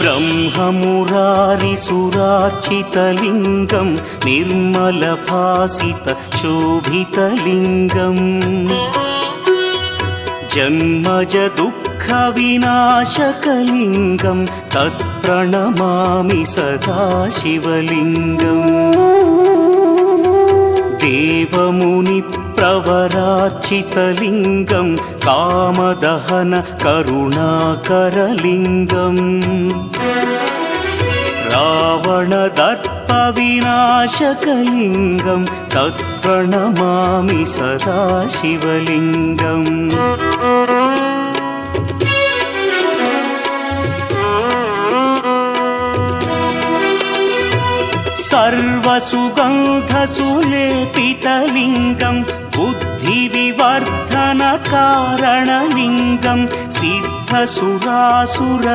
ब्रह्ममुरारिसुरार्चितलिङ्गं निर्मलभासितशोभितलिङ्गम् जन्मज दुःखविनाशकलिङ्गं तत्प्रणमामि सदा शिवलिङ्गम् देवमुनिप्रवरार्चितलिङ्गं कामदहन करुणाकरलिङ्गम् रावणदर्पविनाशकलिङ्गं तत्प्रणमामि सदा शिवलिङ्गम् सर्वसुगन्धसुलेपितलिङ्गं बुद्धिविवर्धनकारणलिङ्गं सिद्धसुरासुर